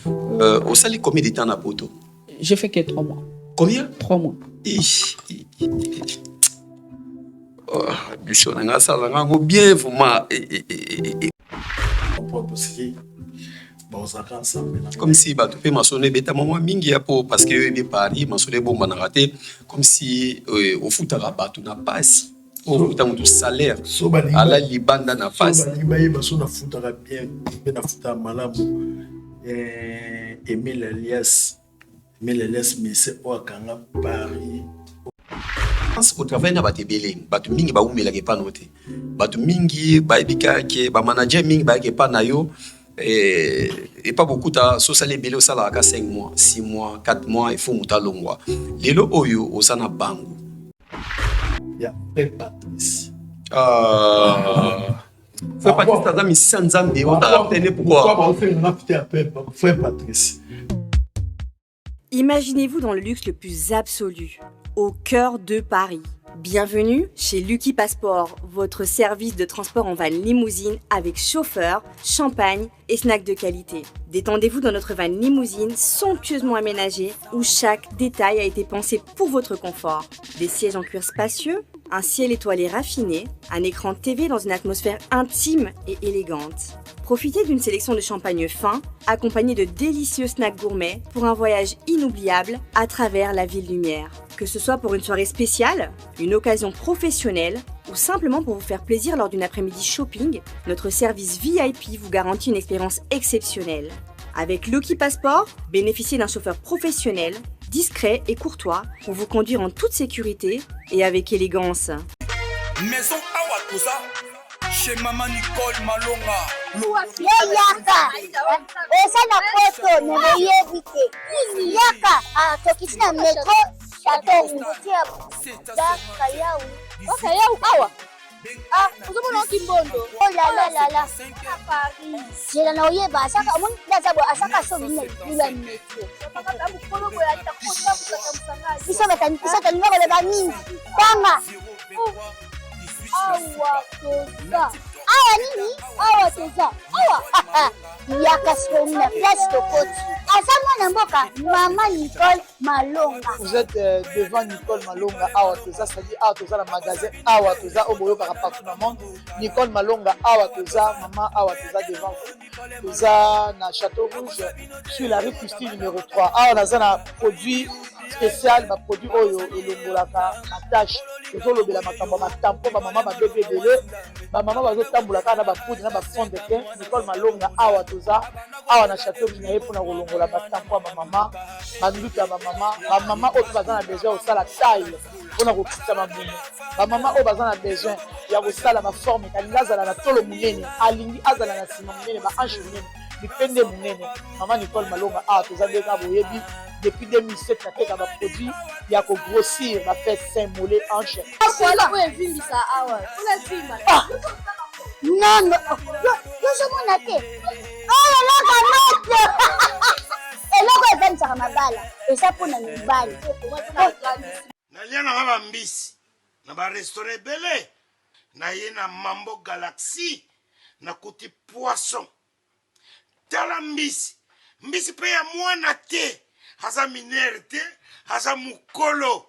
Au sali combien de temps à Poto? J'ai fait que 3 mois. Combien? 3 mois. Biso na ngasa la ngango bien vraiment. Comme si tu peux maçonner bêta maman mingi ya po parce que de Paris maçonner bon na raté comme si au foot à tu n'a pas si au foot à salaire à la libanda na passe so ba ba so na foot à bien na foot à malamu Emile Elias mais c'est au kanga Paris au travail na batebele batu mingi ba umela ke pa note batu mingi ba ebika ke ba manager mingi ba ke pa na yo et pas beaucoup ta so sale belé au sala ka 5 mois 6 mois 4 mois il faut muta longwa lelo oyo osana bango ya Patrice Frère Patrice t'as mis 100 ans on t'a obtenu pourquoi Frère Patrice. Imaginez-vous dans le luxe le plus absolu, au cœur de Paris. Bienvenue chez Lucky Passport, votre service de transport en van limousine avec chauffeur, champagne et snacks de qualité. Détendez-vous dans notre van limousine somptueusement aménagée où chaque détail a été pensé pour votre confort. Des sièges en cuir spacieux, un ciel étoilé raffiné, un écran TV dans une atmosphère intime et élégante. Profitez d'une sélection de champagne fin, accompagné de délicieux snacks gourmets pour un voyage inoubliable à travers la ville lumière. Que ce soit pour une soirée spéciale, une occasion professionnelle ou simplement pour vous faire plaisir lors d'une après-midi shopping, notre service VIP vous garantit une expérience exceptionnelle. Avec Lucky Passport, bénéficiez d'un chauffeur professionnel, discret et courtois pour vous conduire en toute sécurité et avec élégance. Maison Awatusa, chez Maman Nicole Malonga. Yaka, esa na poto ne yebite. Yaka, tokisi na metro chateau mutia da kayau. Kayau awa. Uzomona kimbondo. Oh la. Paris. Jela na oyeba asaka umuntu ndaza bo asaka so bila metro. Isa talinga le bani. Tanga. Awa toza. Awa nini? Awa toza. Awa. Yaka sona place de côte. Asama na mboka Maman Nicole Malonga. Vous êtes devant Nicole Malonga. Awa toza, c'est-à-dire Awa toza le magasin. Awa toza au boyo par partout dans le monde. Nicole Malonga. Awa toza, maman Awa toza devant vous. Toza na Château Rouge sur la rue Custine numéro 3. Awa naza na produit spécial, ma produit oyo elongolaka attache. Tozolobela makambo matampo ba mama ba bébé belé. Ba mama bazotambulaka na ba poudre na ba fond de teint. Nicole Malonga Awa toza. Awa na Château Rouge na yepona kolongola batampo ba mama. Banduka ba mama oyo bazana besoin osala taille. Pona kokita mamuno. Ba mama oyo bazana besoin ya kosala ma forme kalinga azala na tolo munene. Alingi azala na sima munene ba hanche munene. Dipende munene. Maman Nicole Malonga Awa toza ndeka boyebi. Depuis 2007, il y a des produits qui ont grossir, ma fait saint mollet hanche. Non, je m'en ai. Oh là là, eloko evanisaka mabala eza mpona mibali nalia na bambisi na barestaurant ebele naye na Mambo Galaxy na kuti poisson tala mbisi mpe ya mwana te aza minere te aza mukolo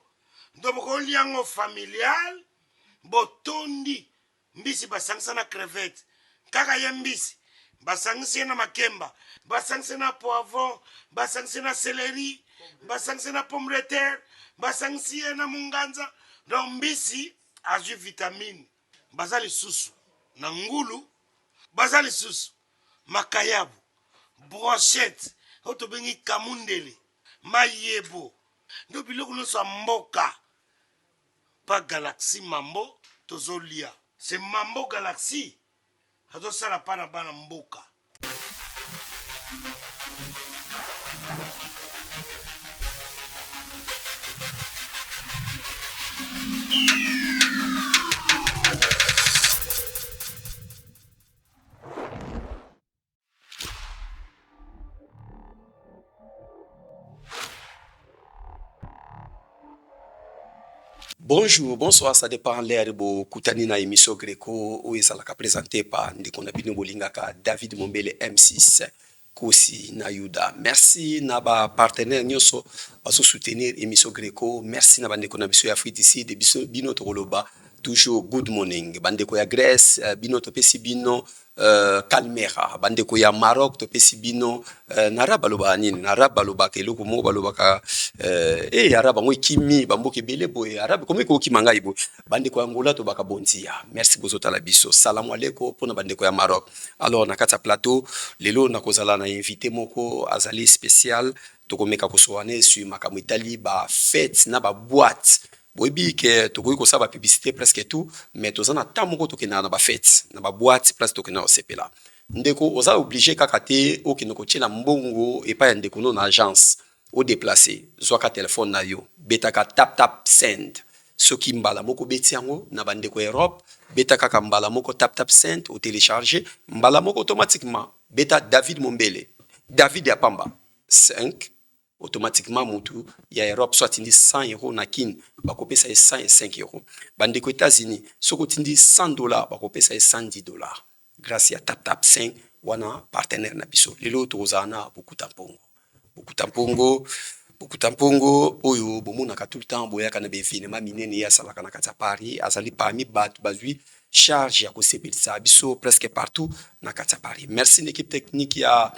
ndoboko liango familial botondi mbisi basangisa na crevette kaka ye mbisi basangisi na makemba basangisi na poivron basangisi na céleri basangisi na pomme de terre basangisi na munganza donc mbisi azwi vitamine baza lisusu na ngulu baza lisusu makayabu brochette oto bengi kamundele mayebo ndo biloko nyonso ya mboka pa Galaxy Mambo tozolia c'est Mambo Galaxy azosala pa na bana mboka. Bonjour, bonsoir, ça dépend l'air de Koutani na émission Greco où ça l'a présenté par Ndikona Bino Bolingaka David Mombele M6. Kosi na Yuda. Merci na ba partenaire nyonso baso soutenir émission Greco. Merci na bandeko na biso ya Afrique ici de biso bino tokoloba toujours good morning. Bandeko ya Grèce bino topesi bino Calmera. Bandeko ya Maroc topesi bino nara baloba nini nara baloba ke loko mo baloba ka araba ngo kimi bamboke bele boye arabe comme ko kimanga ibo bandeko ya Angola to baka bontia. Merci bozota la biso. Salam aleko pona bandeko ya Maroc. Alors na kata plateau lelo na kozala na invité moko azali spécial tokomeka kosoane sur makambo Italie ba fête na ba boîte boyebi ke tokoki kosala ba publicité presque tout mais toza na temps moko tokenda na ba fête na ba boîte place tokenda osepela ndeko oza obligé kaka te okende kotiela mbongo epai ya ndeko no na agence o déplacer zwaka telefone na yo betaka tap send soki mbala moko beti yango na bandeko Europe beta kaka mbala moko tap send o télécharger mbala moko automatiquement beta David Mombele David ya pamba 5 automatiquement mutu ya Europe soit tindi 100 € na kin bakopesa 105 €. Bandeko États-Unis soko tindi $100 bakopesa 110 $. Grâce ya tap 5 wana partenaire na biso. Lelo tozana beaucoup tampongo oyo bomonaka tout le temps boyaka na bevinema minene ya salaka na kati ya Paris azali parmi bato bazwi charge ya kosepelisa biso presque partout na kati ya Paris. Merci l'équipe technique ya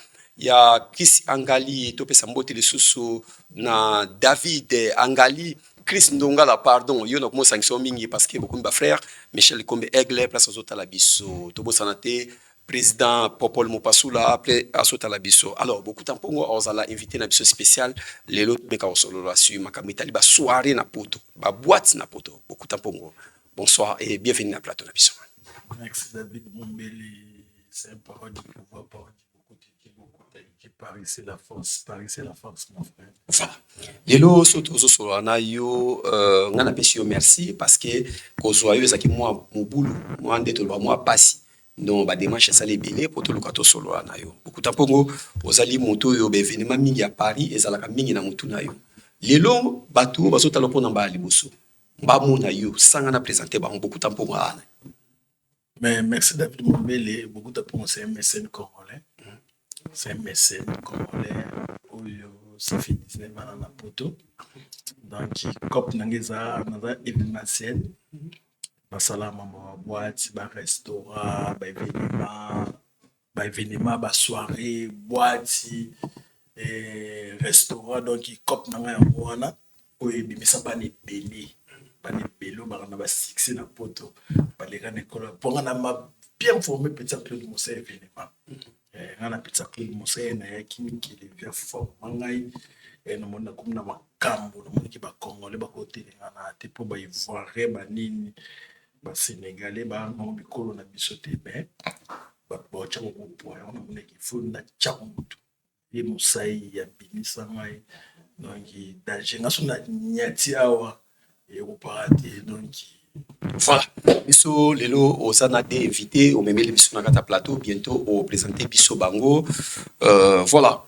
Chris Angali topesa mbote lisusu na David Angali Chris Ndongala pardon yo na komo sanction mingi parce que beaucoup de frères Michel Kombe Aigle place azota la biso tobo sanate président Popol Mopasula après azota la biso. Alors beaucoup de temps ozala invité na biso spécial lelo meka osolo sur makamita ba soirée na poto ba boîte na poto beaucoup de temps bonsoir et bienvenue na plateau na biso. Merci David Mombele, c'est un parole du pouvoir parole. Paris c'est la force, mon frère. Voilà. Lelo soto so na yo ngana pesi yo merci parce que kozwa yo ezaki moi mobulu moi ndeto ba moi pasi donc ba démarche ça les belé pour tout le kato solo na yo beaucoup tampongo ozali moto yo be événement mingi à Paris ezalaka mingi na mutu na yo lelo batu bazota lopo na ba liboso ba mona yo sanga na présenter ba beaucoup tampongo ana. Mais merci David Mombele, beaucoup tampongo c'est un mécène congolais. C'est un mécène congolais où ça fait 19 ans na poto. Donc cop nangeza naza événementiel. Basala mama boîte, ba restaurant, ba événement, ba soirée, boîte et restaurant donc cop nanga wana oyo bimisa bani belé. Bani belo ba na ba succès na poto. Ba leka na école pour na ma bien formé petit peu de mon événement. Ngana pizza club mosé na ya kimiki le via fort mangai na mona kumna makambo na mona ki ba congolais ba côté ngana te po ba ivoirien ba nini ba sénégalais ba ngo bikolo na bisote be ba bocha ko point on mona ki funda chamutu ye musai ya binisa mai donc danger ngaso na nyati awa e ko parati donc voilà. Biso lelo osana de invité au même biso na kata plateau bientôt au présenter biso bango voilà.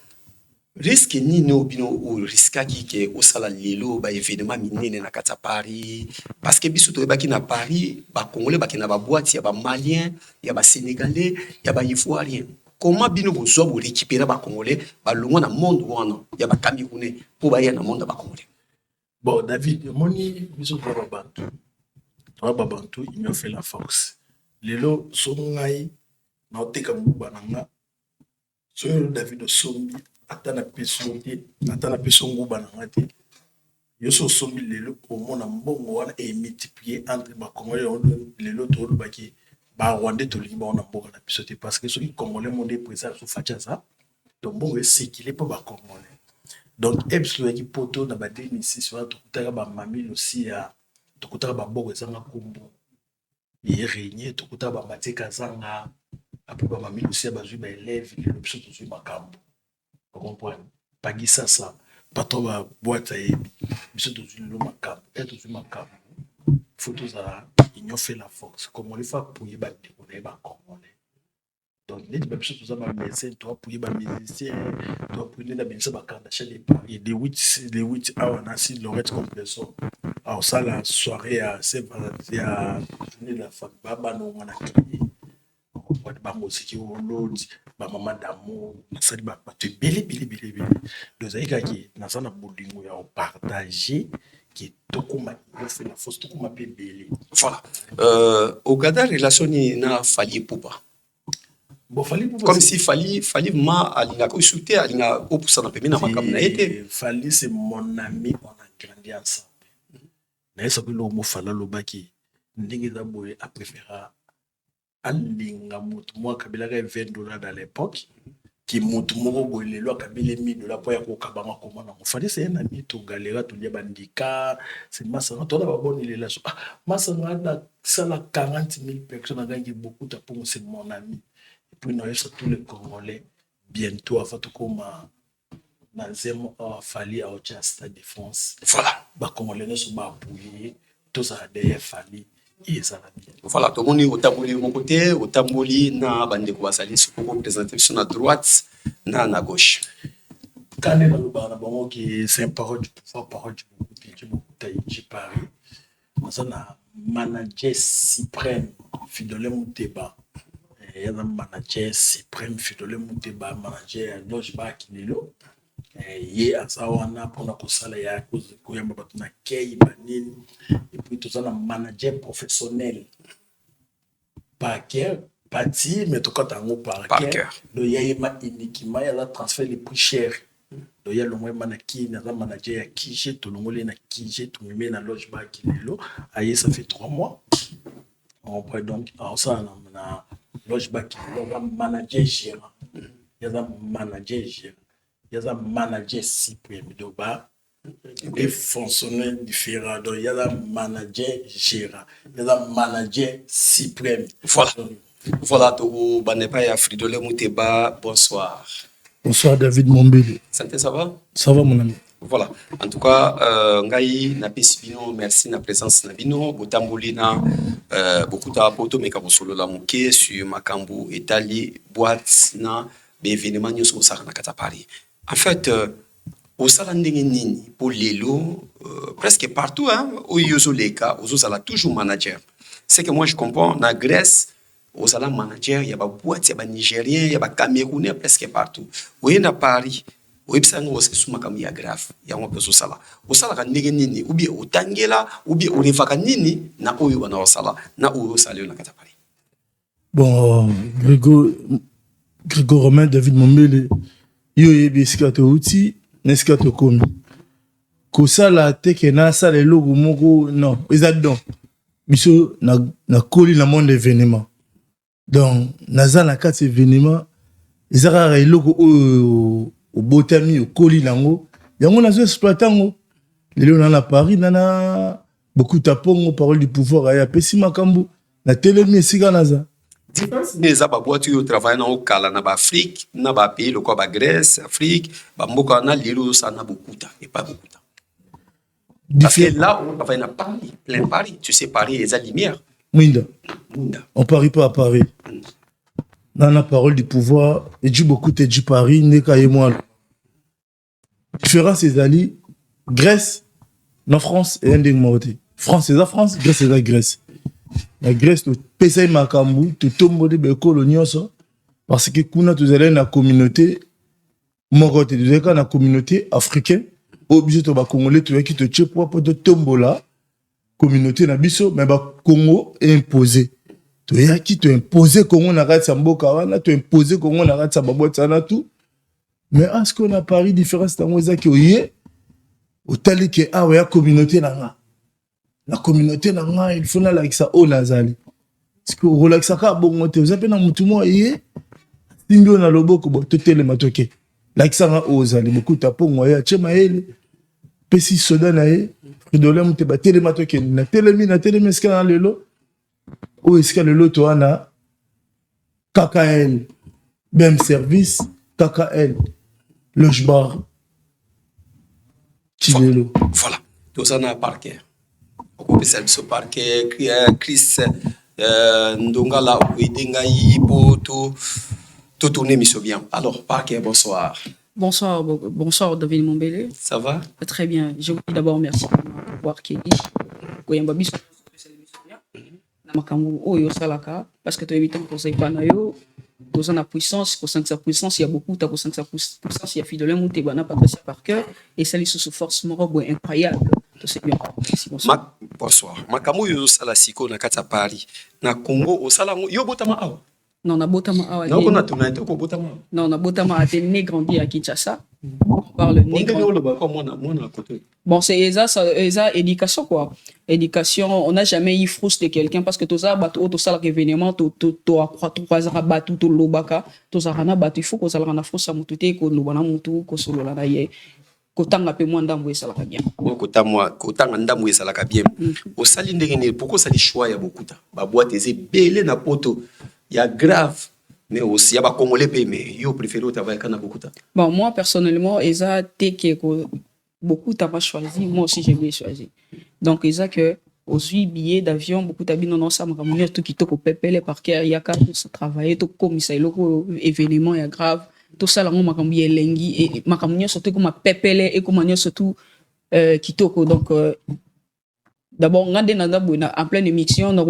Risque ni no bino ou risque ki ke osala lelo ba événement minene na kata Paris parce que biso to ebaki na Paris ba congolais ba kina ba boîte ya ba malien ya ba sénégalais ya ba ivoirien. Comment bino bozo bo récupérer ba congolais ba longo na monde wana ya ba camerounais pour ba ya na monde ba congolais. Bon David moni biso to ba bantu. Babantu il m'a fait la force. Lelo songai na oteka muba nanga. Soyo David Osombi atana peso nguba nanga te. Yo so sombi lelo omona mbongo wana e multiplier entre ba congolais lelo to baki ba rwandais to lingi ba ona mboka na biso te parce que soki congolais monde présent so facha ça. Donc bon recycler pour ba congolais. Donc epslo ki poto na ba 2006 wa to kutaka ba mamilo aussi ya tokutaka bamboko ezanga kumbu ye régné tokutaka bamateka zanga après bamami aussi bazwi ba élève lelo biso tozwi makambo vous comprenez pagisa ça patron ba boîte yebi biso tozwi lelo makambo tozwi makambo photo za union fait la force comme on le fait pour yeba ndeko na ba congolais donc les biso toza ba médecin toi pour yeba musicien toi pour na binisa ba kandasha les 8 hours na si Lorette Compresso. Alors ça la soirée à journée de la femme baba no wana kini ba musique au lodi bamama d'amour nasali bato ebele dozali kaki naza na bolingo ya opartage ke tokoma ilofe na fosi tokoma mpe ebele. Voilà. Ogada relation ni na Fally Ipupa. Bon, comme si Fally ma alinga ko souté alinga opusa na pemina makamna été. Fally c'est mon ami, on a grandi ensemble. Na eso ko lo mo fala lo baki ndenge za boye a préféra alinga mutu mo kabila ka $20 à l'époque qui mutu mo boye lelo kabila $1000 po ya ko kabanga komona mo Fally c'est un ami to galera to lia bandika c'est massa to na ba bonne relation massa na sala 40,000 personnes gangi beaucoup ta pour c'est mon ami. Puis nous avons tous les Congolais bientôt avant tout comme Nanzemo Fally à Ocha Stade de France. Voilà. Bah Congolais ne sont pas appuyés, tous ça derrière Fally et ça va bien. Voilà, tout le monde est au taboli mon côté, au taboli na bande ko basali sur pour représenter sur la droite na gauche. Quand on est dans le bar, bon qui c'est un parole du pouvoir, parole du beaucoup Taïchi Paris. Nous avons un manager suprême Fidèle Mouteba. Il y a un manager suprême, Fidèle Mouteba, manager Loge Bakilelo. Il y a un pour la console, il y a un kei banine. Et puis tout ça, un manager professionnel. Parker, parti, mais tout quand on Parker. Donc il y a un uniquement, il y a un transfert le plus cher. Donc il y a le moins manaki, il y a un manager qui j'ai tout le monde est qui j'ai tout le monde dans Loge Bakilelo. Aïe, ça fait 3 mois. On peut donc, ça, on a Loge Bakilelo, il y a un manager gérant. Il y a un manager gérant. Il y a un manager suprême de bas, des fonctionnaires différents. Donc, il y a un manager gérant, il y a un manager suprême. Voilà. Voilà, tout Banepa et Fridolin Mouteba, bonsoir. Bonsoir David Mombele. Santé, ça va? Ça va mon ami. Voilà. En tout cas, ngai na pesibino, merci na présence na bino, botamboli na beaucoup ta poto meka bosolo la muke sur makambu etali boîte na événement nyoso osaka na kata Paris. En fait, au salanding nini pour l'élo, presque partout, hein, au Yozoleka, aux Osala toujours manager. C'est que moi je comprends, na Grèce, aux Osala manager, il y a pas boîte, il y a pas Nigérien, il y a pas Camerounais presque partout. Ou na Paris, ou bien on se souma comme il y a grave, il y a un peu Osala. Osala ka nini, ou bien au Tangela, ou bien au Revaka nini, na oyo na Osala, na oyo Osala na kata Paris. Bon, Grégo Romain, David Mombele. Yo yebi esikato uti nesikato komi kosala teke na sala logo moko non ezadon biso na koli na monde événement donc naza na kati événement ezaka logo o botami o koli nango yango nazo exploitango lelo na Paris nana beaucoup tapongo parole du pouvoir ya pesi makambu na telemi esika naza. Les ababoati yo travaillent dans le Kala, na Afrique, na ba pays le quoi ba Grèce, Afrique, ba mboka na lilo ça na beaucoup de temps et pas beaucoup de temps. Parce que là on travaille na Paris, plein Paris, tu sais Paris les lumière. Mwinda. On parie pas à Paris. Dans la parole du pouvoir, et dit beaucoup te dit Paris, n'est qu'à moi. Différence c'est ali Grèce, la France et indemnité. France c'est la France, Grèce c'est la Grèce. La Grèce, tu payes makambu, tu tombes de coloniaux, parce que kuna tu allais na communauté, mon côté, tu allais na communauté africaine, obligé de Congolais, tu vas qui te tue pour te tomber là, communauté na biso, mais ba Congo est imposé. Tu vas qui te imposer Congo na rat samboka wana, tu imposer Congo na rat sababot sana tout. Mais est-ce qu'on a Paris différence dans moi ça qui oye, au tel que ah ouais communauté na la communauté na il faut na like ça au nazali parce que relaxa ka bongo te vous appelle na mutu mo yé tingo na loboko bo totele matoke like ça na ozali beaucoup tapongo ya chema ele pesi soda na ye Fridolin Mouteba tele matoke na telemi ska na lelo o ska lelo to ana KKL même service KKL Loge Bar Chilelo Voilà tout ça na Parker. Au service Parker, Chris Ndongala, Ouedenga, Ipo, tout tourner mission bien. Alors, Parker, bonsoir. Bonsoir David Mombele. Ça va? Très bien. Je vous dis d'abord merci pour Kelly. Koyamba biso na makambo oyo salaka parce que tu évites conseil panayo Tous en puissance, pour 5 sa puissance, il y a beaucoup, pour 5 sa puissance, il y a Fidolin Moutebana, Patricia Parker, et ça, les sous force morobo incroyable. C'est bien. Bonsoir. Makambo yo sala siko na kati ya Paris. Na Congo osala yo botama awa. Non, na botama awa. Non, on a tourné ko botama. Non, na botama a été né grandi à Kinshasa. On parle né grandi. Bon, c'est ça éducation quoi. Éducation, on n'a jamais eu frust de quelqu'un parce que tout ça tout ça l'événement tout à 3 ans battu tout lobaka, tout ça rana battu il faut que ça rana frust à mututé ko lobana mutu ko solo la naye. Kotanga pe moi ndambo esalaka bien. Kotanga ndambo esalaka bien. Osali ndenge ne pourquoi ça les choix ya bokuta. Ba boîte eze belé na poto. Ya grave. Mais aussi, il y a des Congolais, mais yo préféré travailler quand beaucoup. Bon, moi, personnellement, Eza, beaucoup t'as choisi, moi aussi, j'ai bien choisi. Donc, Eza, que, aussi, billets d'avion, beaucoup t'as bien, non, ça m'a ramené tout qui te coupe, les parquets, il y a qu'à travailler, tout comme ça, événement, il y a grave, tout ça, là, on m'a ramené lengi, et m'a ramené surtout comme pépélé, et comme surtout, qui toko, donc, d'abord, en pleine émission, on a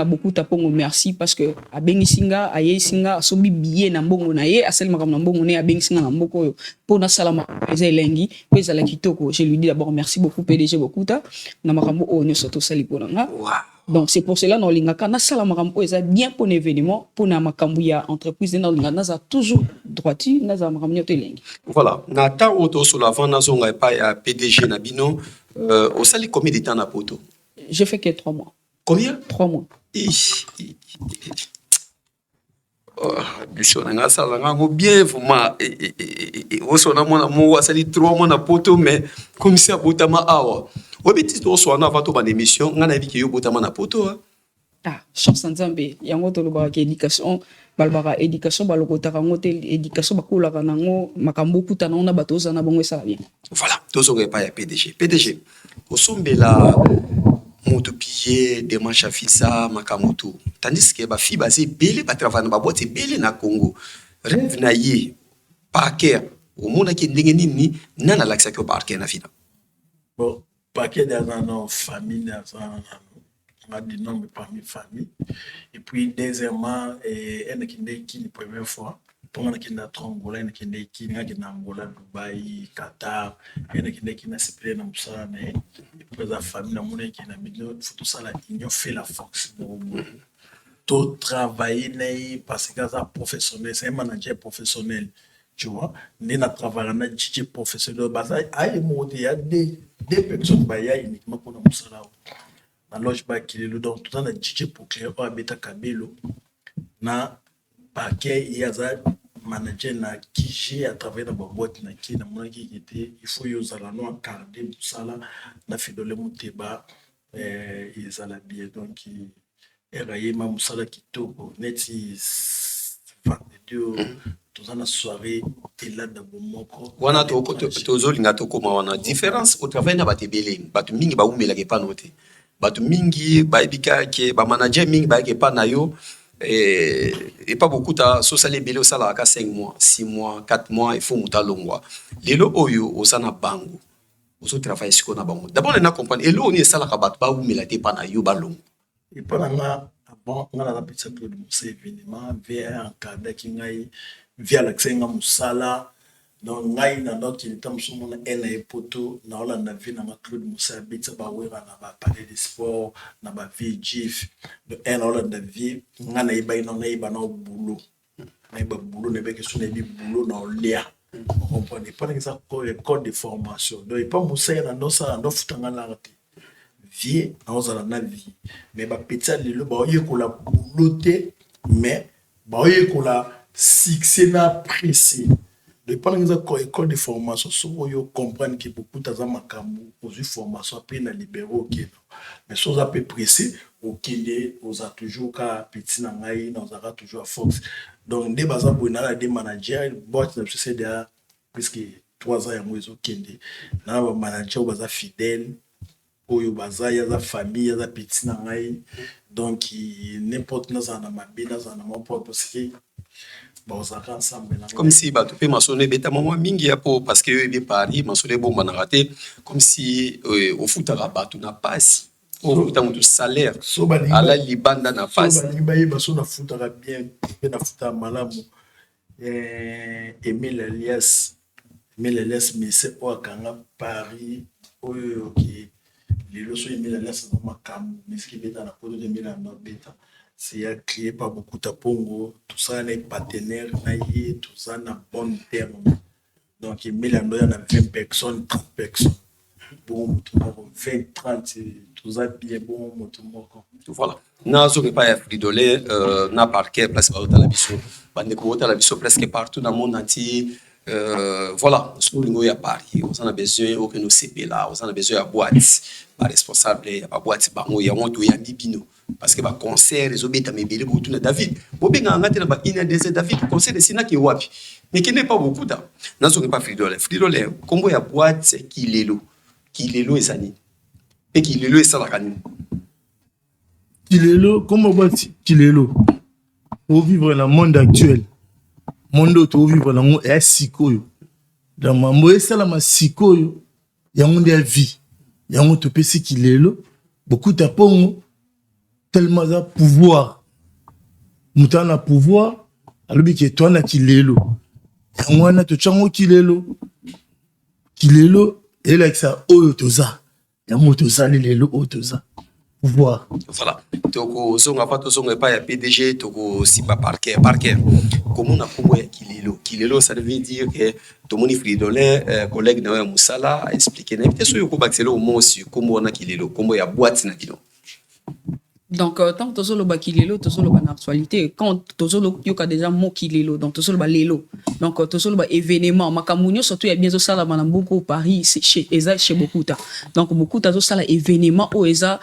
beaucoup de merci parce que à Bengisinga, à Yesinga, à Sobi Billet, Nambongo, Naye, à Selma Nambongo, à Bengisinga, Namboko, pour Nasalama, Lengi, puis à la Kitoko. Je lui dis d'abord merci beaucoup, PDG Bokuta, Namakambo, on est surtout Saliponanga. Donc, c'est pour cela, dans l'Ingaka, Nasalamakambo, est bien pour l'événement, pour Namakambuya entreprise, dans l'Ingaka, toujours droiti, Nazamakambo, Lengi. Voilà. Nathan Oto sur la vente, Nazonga, pas PDG Nabino. Au sali combien de temps na poto? J'ai fait que 3 mois. Combien? 3 mois. Bien vraiment. Osona mona mo sali 3 mois na poto mais comme si abotama awa. Obiti to so na vato ba émission ngana biki yo botama na poto. Ah, chance nzambe. Yango to loba ke éducation balbara éducation balokotaka ngote éducation bakulaka nango makambo kutana ona bato zana bongo ça bien. Voilà, tozoke pa ya PDG. PDG, osombela moto pillé démarche afisa makamoto. Tandis que ba fi basé belé ba travailler na ba boîte belé na Congo. Rêve na ye Parker au monde ki ndenge nini nana l'accès que Parker na fina. Bon, Parker dans nos familles dans on a des noms parmi famille. Et puis, deuxièmement, elle qui la première fois. Pour moi, qui est Angola, elle qui est Angola, Dubaï, Qatar, elle qui est cyprien dans ça, mais et puis la famille, la monnaie qui est dans tout ça là, ils ont fait la force. Tout travailler parce que c'est professionnel, c'est un manager professionnel, tu vois. Nous travaillons un DJ professionnel, il y a des personnes qui sont uniquement pour nous ça là. Na loge ba kilelo donc tout na DJ pour clair o abeta kabelo na paquet yaza manager na kiji à travers la boîte na ki na mona ki était il faut yo zala no accorder tout ça là na Fidolin Mouteba ezala bien donc eraye ma musala kitoko neti vendredi tout ça na soirée et là dans bomoko wana to tozolinga to koma wana différence au travail na batebele batu mingi ba umela ke panote. Batu mingi baibika ke ba manager mingi ba ke pa na yo et pas beaucoup ta so sale belé au sala ka 5 mois 6 mois 4 mois il faut muta longwa lelo oyo osana bango oso travailler siko na bango d'abord na comprendre elo oni sala ka batu ba umela te pa na yo ba longo et pas na bon on a la petite de mon événement via un cadre qui ngai via l'accès nga musala donc ngai na donc il tam so mona ena e poto na ola na vie na Claude Moussa bitsa ba wera na ba palais de sport na ba VGF de ena ola na vie nga na iba ina na iba na boulot na iba boulot ne be que so na ibi boulot na olia on comprend pas exactement école de formation donc pas Moussa na no ça no futanga la rate vie na ozala na vie mais ba petsa lelo ba yekola bouloté mais ba yekola succès na pressé. Pendant que l'école de formation, vous comprenez que beaucoup de gens ont eu formation après na libéraux. Mais si vous êtes pressé, vous avez toujours un petit nangaï, vous avez toujours force. Donc, des bases pour des managers, c'est déjà presque 3 ans vous avez un manager qui est fidèle, qui est la famille, qui est petit nangaï. Donc, n'importe quoi, parce que comme si bah tu peux mentionner bêta maman mingi ya po parce que il est Paris mentionner bon banarate comme si au foot rabat tu n'as pas si ofuta mutu salaire so balingi ala libanda na so face balingi bayeba so nafutaka bien mpe nafuta malamu Emile Elias mese oyo akanga Paris oyo oki lelo so Emile Elias na makambo mesiki beta na poto de Emile na beta c'est créé par beaucoup de pongo tout ça les partenaires na yé tout ça na bon terme donc Emile Elias na 20 personnes 30 personnes bon 20 30 tout ça bien bon moto moko voilà nazoki pa ya fridolé na parquet place baotala biso bandeko baotala biso presque partout dans le monde entier voilà solingo ya Paris on a besoin au que nous sepela on a besoin ya boîte ba responsable ya ba boîte bango ya moto ya bibino parce que ba concert les obeta mebele botu na David bobenga ngate na ba ina des David concert de sina ki wapi mais qui n'est pas beaucoup da nazoki pa fridolé kombo ya boîte kilelo ezani et kilelo esalaka nini Kilelo, comment va Kilelo? Au vivre dans le monde actuel, monde au vivre dans le monde est sikoyo. Dans ma moye ça ma sikoyo, y a un de vie, y a un te pesi Kilelo, beaucoup de pongo, tellement de pouvoir. Moutan a pouvoir, alors que toi na Kilelo. Y a un na te chango Kilelo, Kilelo, et là que ça oyotoza, y a un otoza lelo otoza. Pouvoir. Voilà. Toko zonga pa to zonga pa ya PDG toko sipa parquet. Comment on a combo ya Kilelo ça veut dire que to moni fridolé collègue na Musala a expliqué na peut-être yo ko baxelo au mot aussi comment on a Kilelo combo ya boîte na kilo. Donc tant que tozolo ba Kilelo tozolo ba na actualité quand tozolo yoka déjà mo Kilelo donc tozolo ba lelo donc tozolo ba événement makamunyo surtout ya bien zo sala na beaucoup Paris c'est chez beaucoup ta donc beaucoup ta zo sala événement au eza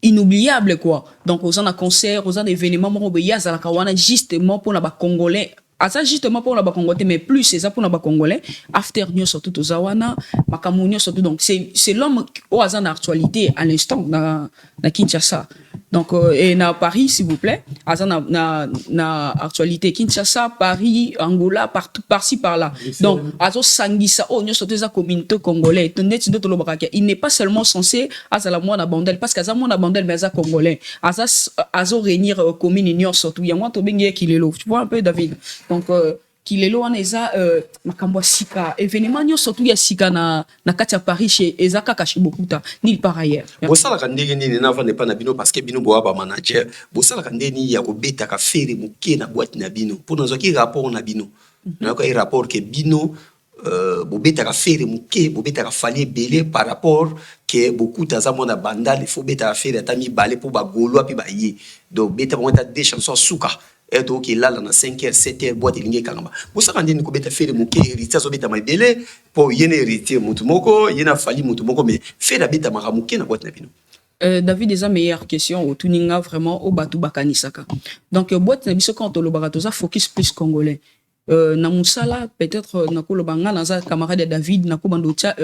inoubliable quoi donc aux en concert aux en événements moko ya za la kawana justement pour la ba congolais asa justement pour la ba congolais mais plus c'est ça pour la ba congolais after news surtout aux awana makamunyo surtout donc c'est l'homme au hasard d'actualité à l'instant na Kinshasa donc et na Paris s'il vous plaît hasard na actualité Kinshasa Paris Angola partout par-ci par-là donc azo sangisa o news surtout za communauté congolais tondeti d'autres lobaka il n'est pas seulement censé azala mona bandel parce qu'aza mona bandel mais aza congolais azo réunir commune union surtout ya moi to bengi Kilelo tu vois un peu David donc Kilelo wana eza makambo sika événement nyo surtout ya sika na kati ya Paris chez ezaka kashi bokuta ni par ailleurs bosala ka ndenge nini na vande pa na bino parce que bino boa ba manager bosala ka ndeni ya ko beta ka fere muke na boîte na bino pour nous ki rapport na bino na ko rapport que bino bobeta ka fere muke bobeta ka fali belé par rapport que beaucoup taza mona bandal il faut beta ka fere atami balé pour ba golo pi ba yé donc beta ba ta des chansons suka et donc il a dans 5h 7h boîte lingue kangamba bosaka ndeni ko beta fere muke héritier so beta mabelé pour yene héritier mutu moko yena fali mutu moko mais fere beta maramuke na boîte na bino. David, des meilleure question au tuninga vraiment au batu bakanisaka. Donc boîte na biso quand le baratoza focus plus congolais. Na musala peut-être na ko lobanga na za camarade David na ko bandotia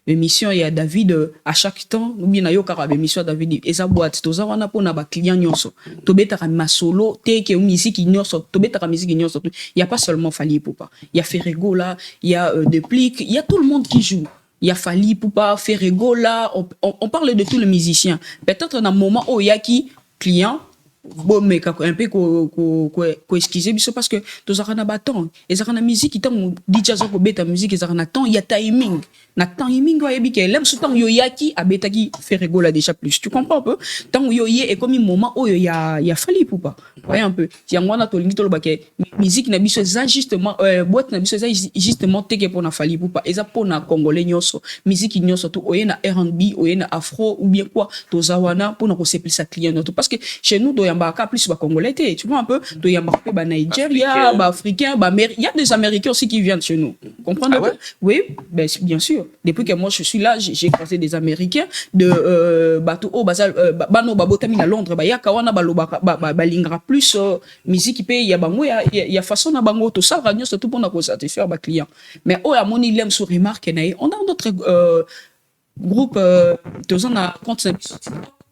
émission ya David à chaque temps ou bien na yo kara émission David et sa boîte toza wana pona ba client nyonso to beta ka masolo te ke musique nyonso to beta ka musique nyonso il y a pas seulement Fally Ipupa il y a Ferrego là il y a Deplique il y a tout le monde qui joue. Il y a Fally Ipupa, Ferrego là, on parle de tous les musiciens. Peut-être dans un moment où il y a qui client, bon mais un peu ko excuser parce que tous arana bâton, et arana musique qui tant DJ zo ko beta musique et arana temps, il y a timing. Na timing wa yebi ke lem sous temps yo yaki abeta ki Ferrego là déjà plus. Tu comprends un peu? Tant yo yé et comme un moment où il y a Fally Ipupa. Voyez un peu. Si ngwana to lingi to lo baké musique na biso za justement boîte na biso za justement teke pour na Fally Ipupa et za pour na congolais nyonso. Musique nyonso to oyena R&B, oyena afro ou bien quoi to zawana pour na ko sepli sa client noto parce que chez nous do yambaka plus ba congolais tu vois un peu do yambaka ba Nigeria, ba africain, ba il y a des américains aussi qui viennent chez nous. Comprendre? Oui, ben bien sûr. Depuis que moi je suis là, j'ai croisé des américains de bateau au basal bano babotami à Londres ba ya kawana ba lingra plus musique pe ya bango ya façon na bango tout ça radio surtout pour na ko satisfaire ba client. Mais oh ya moni lem sur remarque on a d'autres groupe tous on a compte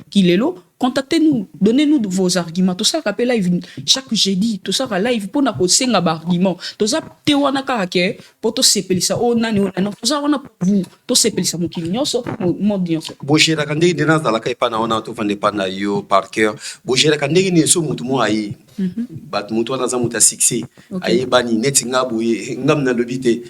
Kilelo contactez-nous, donnez-nous vos arguments. Tout ça rappelle live chaque jeudi, tout ça live pour na senga argument. Tout ça te wana kake pour to sepelisa o nani o nani. Tout ça wana pour vous, to sepelisa mo kinyoso, mo dionso. Bojera kandegi dena dans la kai pana ona to vande pana yo par cœur. Bojera kandegi ni so mutu mo ayi. Bat mutu wana za muta succès. Ayi bani net ngabu ngam na lobité.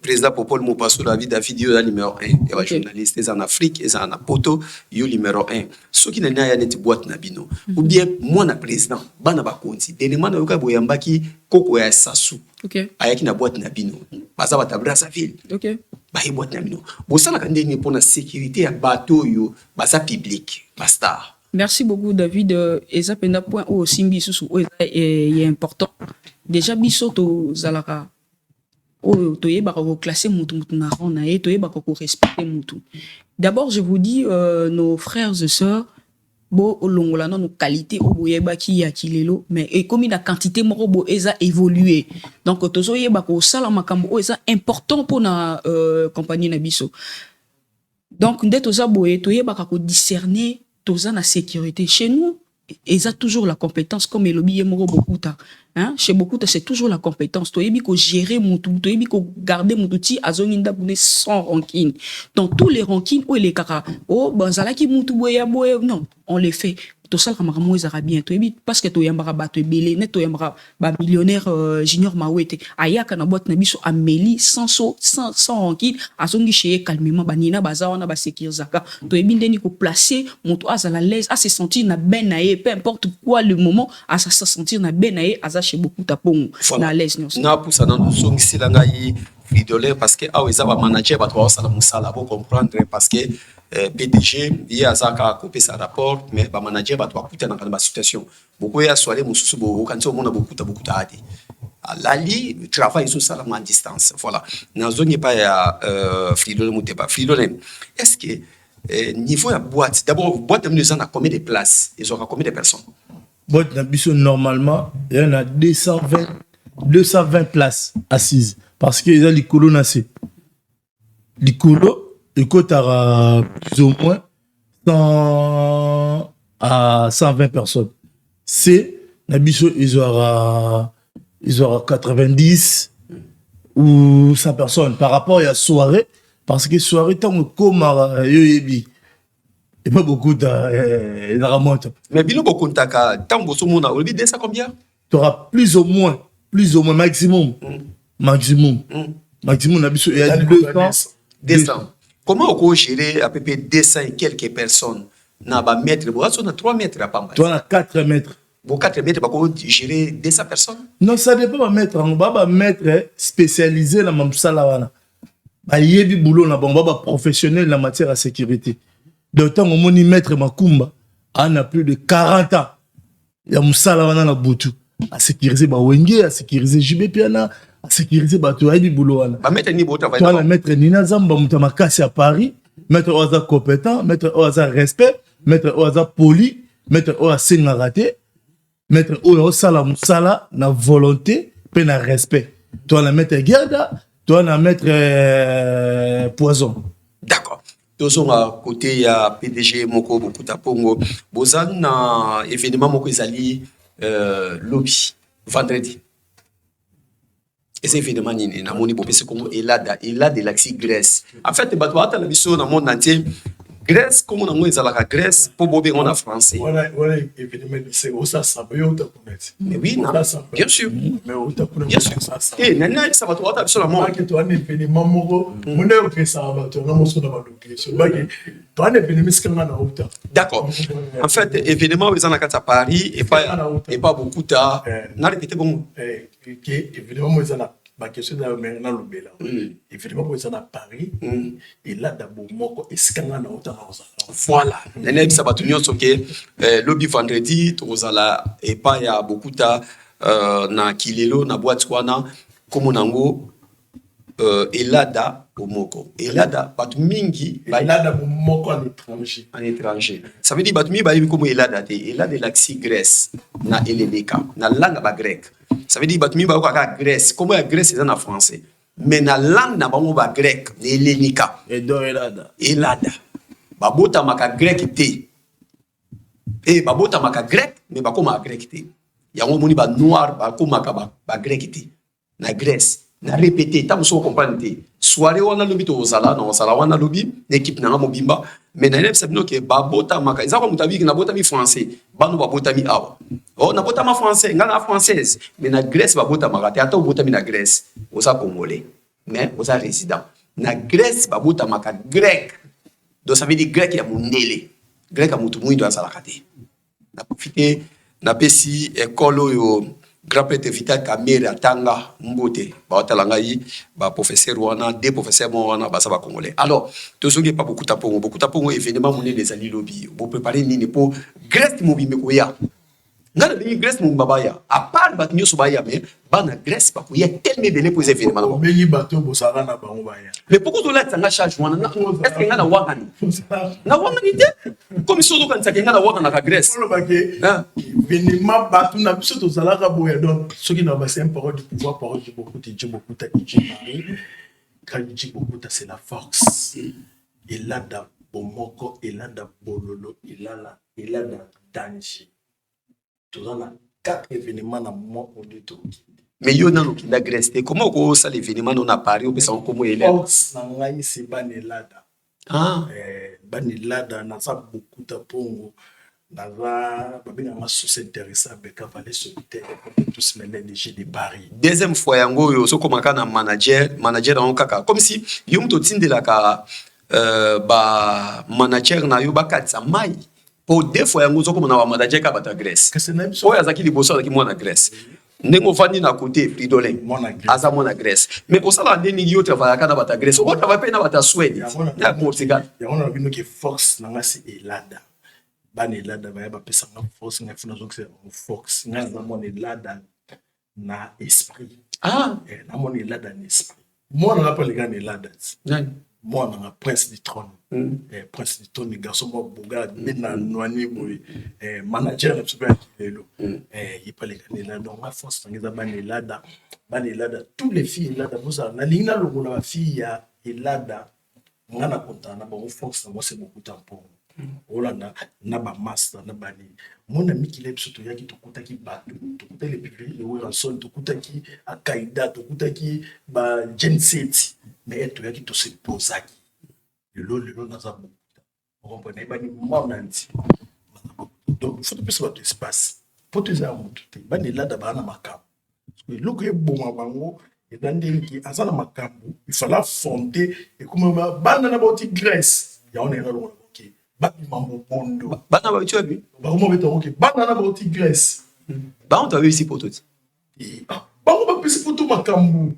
Président Popol mo passo la vie David yo numéro 1. Et va journaliste en Afrique et en poto yo numéro 1. Ce qui n'a ya net boîte na bino. Ou bien moi na président bana ba konti. Dernièrement na yoka boyambaki koko ya sasu. OK. Ayaki na boîte na bino. Baza batabra sa ville. OK. Ba boîte na bino. Bo sala kandegi pour la sécurité ya bateau yo baza public. Basta. Merci beaucoup David. Eza penda point au simbi susu est important. Déjà biso to zalaka o to yeba ko classer mutu na rona et to yeba ko respecter mutu. D'abord je vous dis nos frères et sœurs bo olongola nos qualité o boyeba ki ya kilelo mais et comme la quantité moko bo eza évoluer. Donc tozo yeba ko sala makambo o eza important pour na compagnie na biso. Donc nde toza boye to yeba ko discerner toza na sécurité chez nous. Ils ont toujours la compétence comme le billet moro beaucoup ta hein chez beaucoup c'est toujours la compétence toi yebi ko gérer mon tout toi yebi ko garder mon outil azoninda bune sans rancune dans tous les rancines ou les kaka oh banzala ki mutu boya boya non on les fait tout ça comme moi ils bien toi yebi parce que toi yambara bato belé net toi yambara ba millionnaire junior mawete ayaka na boîte na biso amélie sans rancune azongi chez calmement banina baza na ba sécurisaka toi yebi ndeni ko placer mon toi à la l'aise à se sentir na ben naé peu importe quoi le moment à se sentir na ben naé à chez beaucoup tapon na l'aise na poussa dans son silanga yi idolé parce que aweza ba manager ba toi ça la musala pour comprendre parce que PDG il a ça ka couper sa rapport mais ba manager ba toi kuta na ba situation beaucoup ya soirée mususu bo quand on a beaucoup adi lali travail sur ça à distance voilà na zone pas ya Fridolin Muteba Fridolin est-ce que niveau ya boîte d'abord boîte nous en a combien de places ils aura combien de personnes boîte na biso normalement il y en a 220 places assises parce que ils ont likolo na se likolo ekotara plus ou moins 100 à 120 personnes c'est na biso ils aura 90 ou 100 personnes par rapport à la soirée parce que soirée tant comme yoyebi et pas beaucoup de mais bilo beaucoup taka tant boso mona on dit ça combien tu auras plus ou moins maximum maximum na biso il y a 200 comment on peut gérer à peu près 200 et quelques personnes na ba mètre bo on a 3 mètres à Pamba toi on a 4 mètres bon 4 mètres ba ko gérer 200 personnes non ça dépend ba mètre on ba mètre spécialisé na mamsala wana ba yebi boulot na ba professionnel en matière de sécurité d'autant au moni maître Makumba on a plus de 40 ans ya musala wana na butu à sécuriser ba wenge à sécuriser JB Piana à sécuriser ba to yebi boulot wana ba maître ni bo travail toi la maître Nina Zamba mutama kasi à Paris maître oza compétent maître oza respect maître oza poli maître oza senga raté maître oza la musala na volonté pe na respect toi la maître Gerda toi la maître Poison d'accord tous à côté ya PDG moko beaucoup ta pongo bozan na événement moko ezali lobby vendredi et c'est événement ni na moni bopé c'est comme Elada de l'axi Grèce en fait bato ata la biso na monde entier Grèce comme on a moins la Grèce pour bobé on a français voilà événement c'est ça ça peut être mais oui non bien sûr mais bien sûr et nana ça va toi sur la mort que toi un événement moko mon est ça va toi na moso na ba location ba que toi un événement c'est quand na hauteur d'accord en fait événement ils en a à Paris et pas beaucoup tard na répéter bon que événement moi ça ba question na na lobela événement moi ça na Paris et là d'abord moko eskanga na hauteur voilà nene ça va tout nyonso que lobby vendredi tozala et pas ya beaucoup tard na kilelo na boîte wana comme nango Elada Omoko Elada batu mingi Elada Omoko en étranger ça veut dire batu mingi ba comme Elada te Elada l'axi Grèce na Eleleka na langue ba grec ça veut dire batu mingi ba ko ka Grèce comme la Grèce c'est en français mais na langue na bango ba grec na Eleleka et do Elada ba bota maka grec te Et babota maka grec, mais bakoma grec te. Yango moni ba noir, bakoma ba grec te. Na Grèce. Na répété, ta muso comprendre te. Soirée wana lobi to osala, na osala wana lobi, équipe na mobimba. Mais na élève sabino ke babota maka. Ils ont mutabi na bota mi français. Bano babota mi awa. Oh na bota ma français, ngana française. Mais na Grèce babota maka te. Ata bota mi na Grèce. Osa congolais. Mais osa résident. Na Grèce babota maka grec. Donc ça veut dire grec ya mundele. Grec a mutu muindo azalaka te. Na profité na pesi école yo grand prêtre Vital Kamere atanga mbote ba otalanga yi ba professeur wana deux professeurs wana ba saba congolais. Alors tozoki pas beaucoup tapongo événement moné les ali lobby. Vous préparer nini pour Grèce mobimbe ko ya. Ngana bi Grèce mbabaya. À part ba nyo sobaya mais ba na Grèce ba ko ya tellement belé pour événement. Bengi bato bosala na bango baya. Mais pourquoi tu l'as tanga charge wana est-ce que ngana wangani? Na wangani te? Comme si on kanisa ngana wangana ka Grèce. Événement bato na biso to zalaka boya donc ceux qui n'ont pas c'est un parole du pouvoir parole du beaucoup de Dieu beaucoup ta quand il dit beaucoup c'est la force. Et là da bomoko et là da bololo et là da danger. Tout ça là 4 événements dans mon auditoire. Mais yo na lokinda Grèce te comment ko ça l'événement non à Paris ou bien ça comme élève. Force na ngai c'est banelada. Ah banelada na ça beaucoup ta pongo. Naza babina ma société intéressante beka valer solitaire tous les léger de Paris. Deuxième fois yango yo so komaka na manager na kaka comme si yo mto tindela ka ba manager na yo bakatsa mai. Pour deux fois yango zo komona wa manager ka bata Grèce. Oya zaki liboso zaki mwana Grèce. Nengo fandi na côté Fridolin. Aza mwana Grèce. Mais au sala ndeni yo travailler ka na bata Grèce. O travailler na bata Suède. Na Portugal. Yango na bino ke force na ngasi elada. Banelada ba ba pesa na force na funa zo que force na mon elada na esprit. Ah, na mon elada na esprit. Moi na pas les gars elada. Moi na prince du trône. Prince du trône garçon mo boga na noani boy manager na super lelo. Il pas les gars elada donc ma force na banelada tous les filles elada vous na lingna lo na fille ya elada ngana konta na bon force na moi c'est beaucoup temps Olanda na ba master na bani mona mikile biso to yaki to kutaki bato to kutaki le le Wilson to kutaki Akaida to kutaki ba Gen Z mais to yaki to se posaki le na za bu on comprenait bani mona nti donc faut plus votre espace pour te za mutu te bani là da bana makam le ko e bon bango et dans des qui azana makambu il fallait fonder et comme bana na boti Grèce ya on est là Mambo bondo. Bana ba tu as vu? Ba comment beto OK. Bana na ba oti Grèce. Ba on t'a vu ici pour tout. Ba on ba pesi pour tout makambu.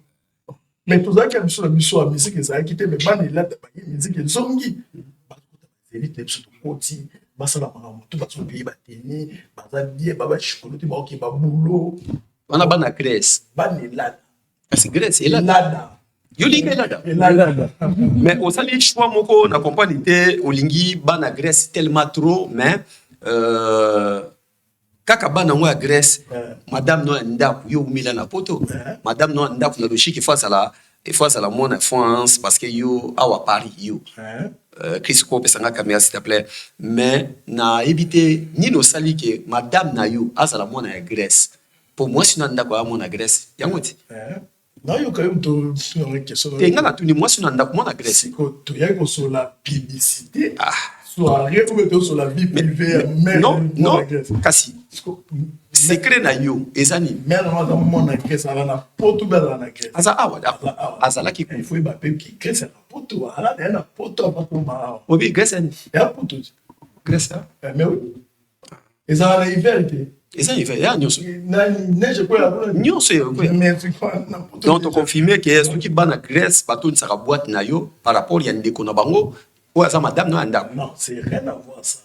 Mais tout ça qui a biso la biso a musique ça qui te mais bana il a ba musique zongi. Ba élite biso to koti ba sala makambu tout ba so pays ba teni ba za bien ba chikolote ba OK ba boulot. On a bana Grèce. Bana là. C'est Grèce et là. Yo lingi elada. Mais au sali choix moko na comprendre te olingi bana Grèce tellement trop mais kaka bana ngwa Grèce madame no ndaku yo umila na poto madame no ndaku na logique face à la mon France parce que yo awa Paris yo Chris ko pesanga caméra s'il te plaît mais na éviter ni no sali que madame na yo azala mona ya Grèce pour moi sinon ndaku a mona Grèce yangoti non yo quand même to une question tenga na tuni moi sinon ndaku mona Grèce ko to ya ko sur la publicité soirée ou to sur la vie privée non kasi secret na yo ezani mais na mona Grèce ala na poto bela na Grèce asa awa azala ki il faut ba pe ki Grèce na poto ala na poto ba ko ma obi Grèce ni ya poto Grèce mais oui ezala na hiver ezani hiver ya nyoso na neige ko ya nyoso yo ko donc to confirmer que ce qui bana Grèce bato nsaka boîte na yo par rapport ya ndeko na bango o asa madame no anda non c'est rien à voir ça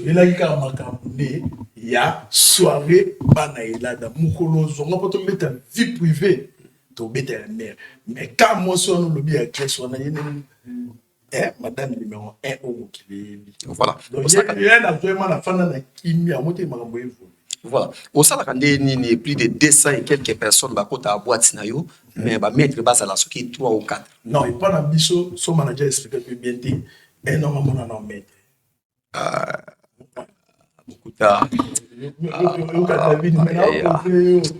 il a ka makamune ya soirée bana elada mukolo zonga poto mettre vie privée to beta mère mais quand moi son le bien Grèce on a madame numéro 1 au Kili voilà donc il y a vraiment la fin na kimi a monter makambo evo. Voilà. Au salaire ni plus de 200 et quelques personnes ba kota à boîte na yo mais ba mettre base à la soki 3 ou 4. Non, il pas na biso son manager explique bien dit énormément non mettre. Okuta.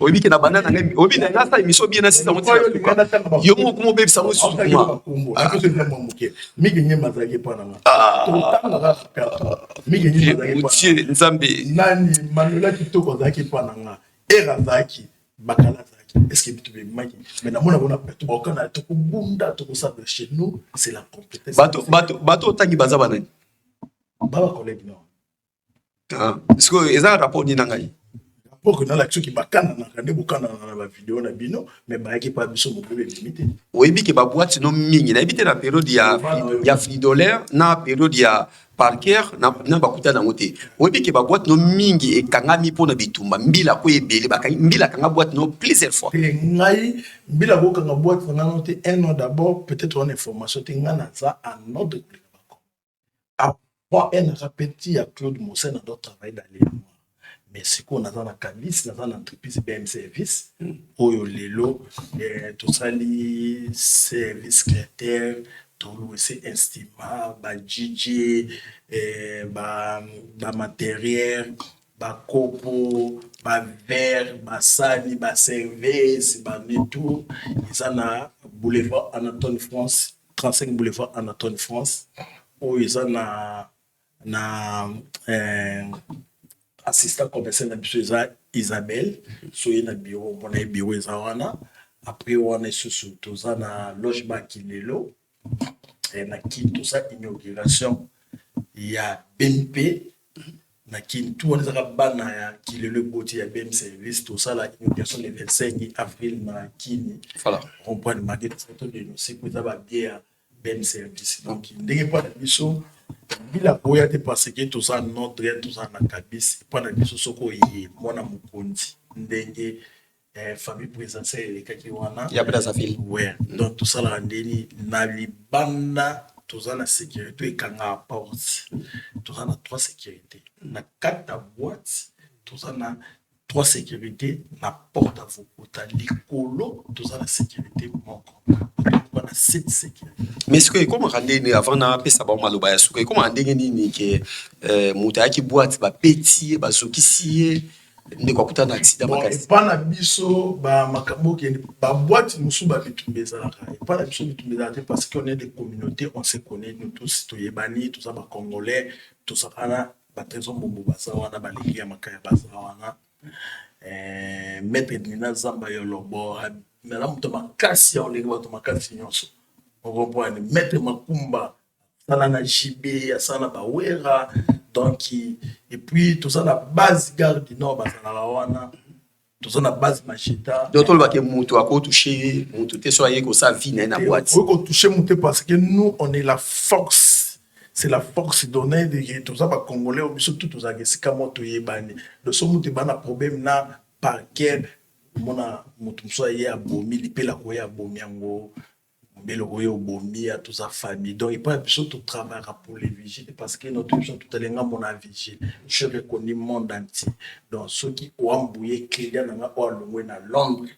Obi ki na banana ngai obi na ngasa émission bien na sisa moti. Yo mo ko mo bebe sa mo su kuma. Miki nyema zaki pa nanga. Miki nyema zaki pa. Utie nzambe. Nani Manuela kitoko zaki pa nanga. Era zaki bakala zaki. Est-ce que tu veux maki? Mais na mona bona tu okana to kubunda to ça de chez nous, c'est la compétence. Bato tangi baza banani. Baba collègue non. Ah, est-ce que eza rapport ni nangai? Rapport que na l'action qui bakana na kande bokana na ba vidéo na bino, mais ba ki pa biso mo ko limité. Oyebi ke ba boîte no mingi na ebité na période ya fridolaire na période ya parker na bakuta na ngote. Oyebi ke ba boîte no mingi e kangami pona bitumba mbila ko ebele ba mbila kanga boîte no plusieurs fois. Ngai mbila ko kanga boîte na ngote un an d'abord peut-être une information te ngana za en ordre. Moi, un rappétit à Claude Moussin dans notre travail d'aller. Mais c'est qu'on a dans la calice, dans l'entreprise BM Service, où lelo, tout ça, les services critères, tout le instrument, DJ, matériel, copo, verre, sali, service, tout. Ils ont un boulevard Anatole France, 35 boulevard Anatole France, où ils ont assistant commercial na biso Isabelle soye na bureau on a bureau ezawana après on est sous toza na logement Kilelo et na tout ça inauguration il y a BMP na tout on ezaka bana ya Kilelo boti ya BM service tout ça la inauguration le 25 avril na Kini voilà on prend le maquette photo de nous c'est pour ça va bien BM service donc ndenge pas biso bila boya te parce que tout ça notre tout ça na kabisi pendant biso soko yi mwana mukonzi ndenge famille présidentielle kaki wana ya bela safili ouais donc tout ça la ndeni na libanda tout ça na sécurité kanga porte tout ça na trois sécurité na quatre boîte tout ça na trois sécurité na porte à vous likolo tout ça la sécurité moko na sept sécurité. Mais ce que comment rendre avant na pesa ba maloba ya suko comment ndenge nini ke muta yaki boîte ba petit ba sokisi ne kwa kutana accident makasi pas na biso ba makambo ke ba boîte musu ba bitumbeza la pas na biso bitumbeza parce qu'on est des communautés on se connaît nous tous to yebani tout ça ba congolais tout ça ana ba trésor bombo ba ça wana ba liki ya makaya ba ça wana maître Nina Zamba Yolobo mais là muto makasi on leki bato makasi nyonso on comprend maître Makumba sana na JB sana ba wera donc et puis tout ça la base gare du nord basana la wana tout ça la base machita donc on va que muto ako toucher muto te soyé ko sa vie na boîte ko toucher muto parce que nous on est la force. C'est la force donnée de tout ça, par Congolais, ou bien tout ça, c'est comme moi, tout y est banni. Le son, nous avons un problème là, par quel, mon soit y a bomi, il peut la courir à bomi, mais le courir au bomi, à toute sa famille. Donc, il peut absolument tout travail pour les vigiles, parce que notre mission, tout à l'heure, mon avis, je reconnais le monde entier. Donc, ceux qui ont embrouillé, Kélia, n'a pas loué dans Londres,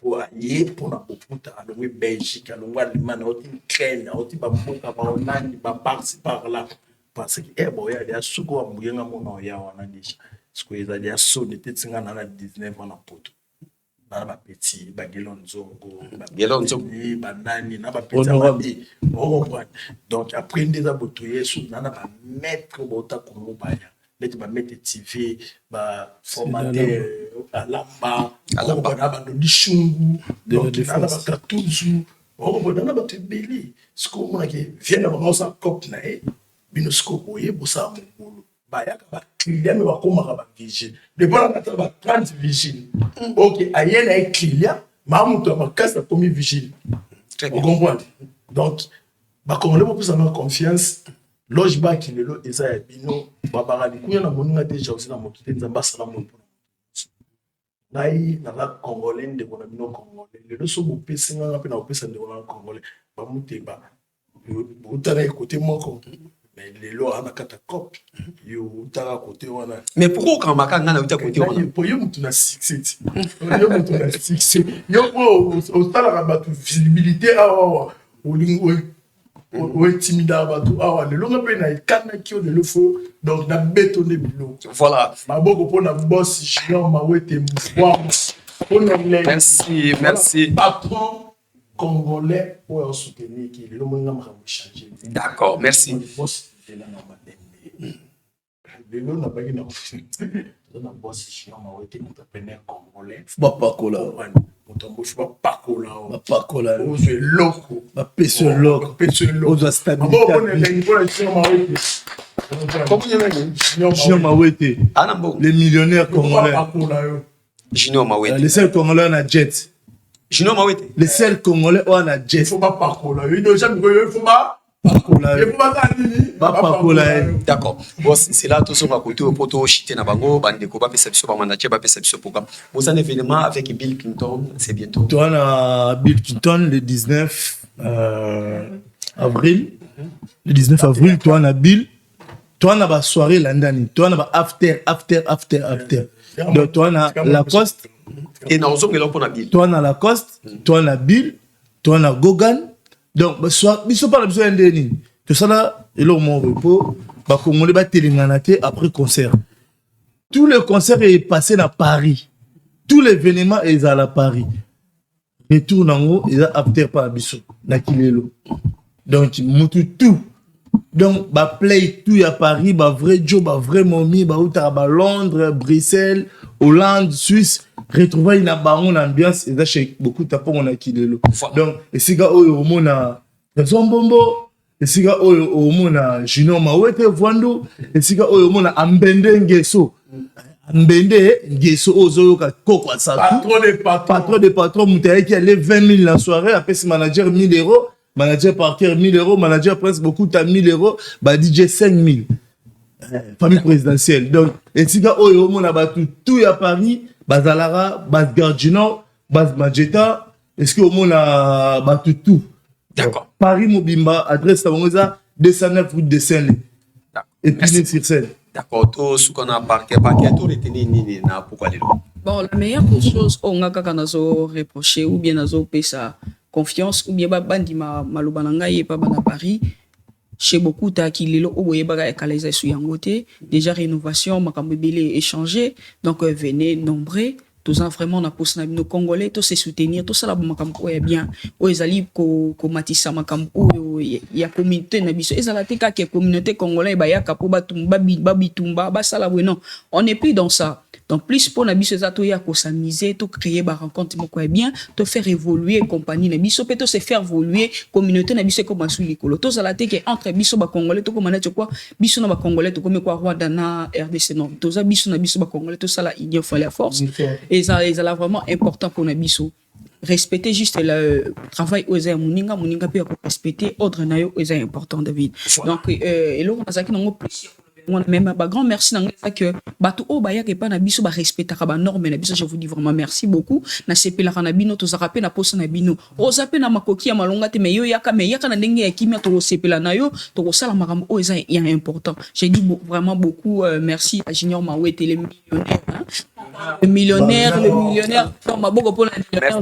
pour aller pour la Boputa, à l'ouest Belgique, à l'ouest Allemagne, à l'ouest Ukraine, à l'ouest Baboka, à Hollande, à par-ci par-là. Parce que, il y a des sous qui ont mouillé dans mon oeil, on a déjà. Parce qu'il y a des sous qui étaient dans la 19 ans, dans la petit, Bagelon Zongo, Banani, dans la petite. Donc, après, des abotouillés, sous nana va mettre au bota comme au baya. Là, tu vas mettre TV, formater à l'amba, à l'ishungu, donc tu vas faire tout zou, on va te belli. Ce qu'on a qui vient d'avoir ça cop nae, binoscope oye, bossa moulo. Baya kaba client me va comment kaba vigile. Le bon à 30 vigile. Ok, ayen a client, mamuto ma casse la première vigile. Vous comprenez? Donc, bah comme on a plus en confiance. Logement Kilelo eza ya bino babara kuya na moninga déjà aussi na moto te nzamba sala moto nai na la congolais de bona bino congolais le so bo pesinga na pe na opesa de bona congolais ba muteba utana côté moko mais lelo ana kata cop yo utaka côté wana mais pourquoi quand makanga na uta côté wana pour yo mutu na 6 yo mutu na 6 yo au sala ba visibilité awa olingo oetimida bato awa lelo nga mpe na ekanaki oyo lelo fo donc na betone biloko Voilà. maboko mpo na boss Junior Mawete Mfwamo mpona Merci. patron congolais oyo osoutenir ki lelo mwenga makambo changer. D'accord, merci. Boss ela na madende lelo na baki na boss Junior Mawete entrepreneur congolais bapakola motombo fo bapakola bapakola ozwe loko bapesa loko ozwa stabilité Junior Mawete Anambo. les millionnaires congolais Junior Mawete. les seuls congolais on a jet Junior Mawete. les seuls congolais on a jet faut pas pakola il jamais il faut pas D'accord. Bon, c'est là tout ce qu'on a côté au poteau chité na bango, bandeko ba perception ba manager ba perception programme. Vous un événement avec Bill Clinton, c'est bientôt. Toi on a Bill Clinton le 19 avril. Le 19 avril, toi on a Bill. Toi on a ba soirée l'année. Toi on a ba after. Donc toi on a Lacoste. Et na ozonga là pour na Bill. Toi on a Lacoste, toi on a Bill, toi on a Gogan. Donc, biso pas besoin d'eni. Tout ça là, et là, mon repos, bah, comme on est battu après concert. Tout le concert est passé à Paris. Tout l'événement est à la Paris. Retour en haut, ils ont after par biso. Na kilelo. Donc, moutou tout. Donc, bah, play tout à Paris, bah, vrai Joe, bah, vrai Mommy, bah, bah, Londres, Bruxelles, Hollande, Suisse. Retrouver une bonne ambiance et chez beaucoup de tapons on a kilelo. Donc, et si gars au mona Zombombo, et si gars au mona Junior Mawete Vwando, et si gars au mona Ambende Ngeso. Ambende Ngeso ozo ka kokwa sa. Patron de patron mutaye qui allait 20 000 la soirée, après ce manager 1 000 €, manager Parker 1 000 €, manager presque beaucoup t'as 1 000 €, bah DJ 5 000. Famille présidentielle. Donc, et si gars au mona batu tout à Paris. Bazalara, Bas Gardino, Bas Mageta, est-ce que au monde a battu tout? D'accord. Paris Mobimba, adresse à Mongoza, 209 route de Saint-Lé. Et puis sur scène. D'accord. Tout ce qu'on a parqué, tout retenir ni na pourquoi les lois. Bon, la meilleure chose, on a quand on reproché ou bien on a sa confiance ou bien bandi malobananga et pas à Paris. Chez beaucoup ta qui lelo oboye baga ekaleza su yangote déjà rénovation makambo belé échanger donc venez nombreux tous en vraiment na poste na nos congolais tous se soutenir tout ça la makambo est bien o ezali ko matisa makambo ya communauté na biso ezala te ka communauté congolais ba ya kapo babitumba ba sala non on n'est plus dans ça. Donc, plus pour la biso to ya ko s'amuser, to créer ba rencontre moko bien, te faire évoluer compagnie na biso, peut se faire évoluer communauté na biso comme sous likolo. To ça la te que entre biso ba congolais to comme na quoi, biso na ba congolais to comme quoi Rwanda na RDC non. To ça biso na biso ba congolais to ça la union fait la force. Et ça est vraiment important pour na biso. Respecter juste le travail aux moninga peut respecter ordre na yo est important David. Donc et là on a ça qui n'ont plus même un grand merci dans que bato o baya ke pa na biso ba respecter ka ba norme na biso je vous dis vraiment merci beaucoup na sepela kana bino to zarape na posa na bino o zape na makoki ya malonga te me yaka na ndenge ya kimia to sepela na yo to sala makambo o eza ya important j'ai dit vraiment beaucoup merci à Junior Mawete les millionnaires le millionnaire non maboko pour le millionnaire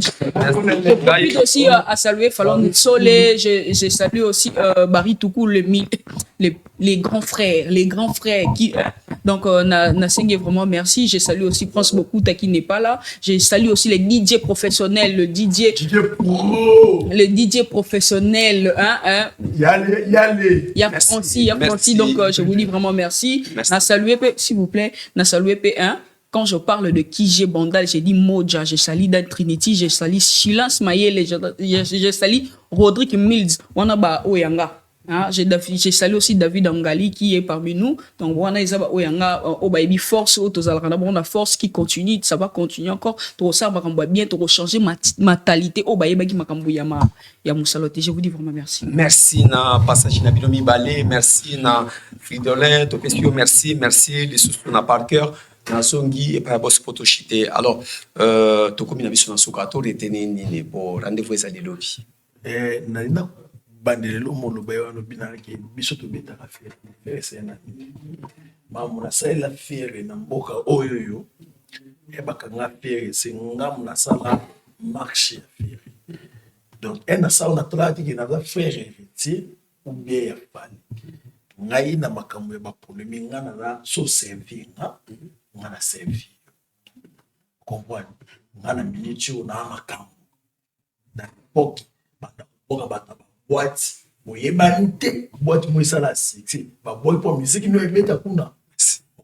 aussi à saluer Falon Solé je salue aussi Barry Toukou les grands frères qui donc na sengé vraiment merci je salue aussi France beaucoup qui n'est pas là je salue aussi les DJ professionnels le DJ professionnel il y a Francis donc je vous dis vraiment merci. Na saluer s'il vous plaît na saluer P1. Quand je parle de Kijé Bandal, j'ai dit Moja, je salue Dan Trinity, je salue Shilan Smayele, je salue Rodrigue Mills, Wanaba Oyanga. J'ai salué aussi David Angali qui est parmi nous. Donc, on a force, on a force qui continue, ça va continuer encore. Ça va bien, changer ma mentalité. Je vous dis vraiment merci. Merci na passage na Bilomi Balé, merci na Fridolin, Topesio, merci les sous na Parker. Na songi et pas boss photo chité. Alors to komi na biso na sokato retenir ni pour rendez-vous ezali lobby. Na bandelelo moloba yo no binaki biso to beta ka faire c'est na mamu na sala faire na mboka oyo yo e bakanga faire c'est ngamu na sala marché faire. Donc na sala na trati ki na faire héritier ou bien ya fani ngai na makambo ya baproblème nga na so servir nga na servir comprendre nga na minute na makambo na époque bata boka bata boîte moyebani te boîte mo sala sexy ba boy pour musique no ebeta kuna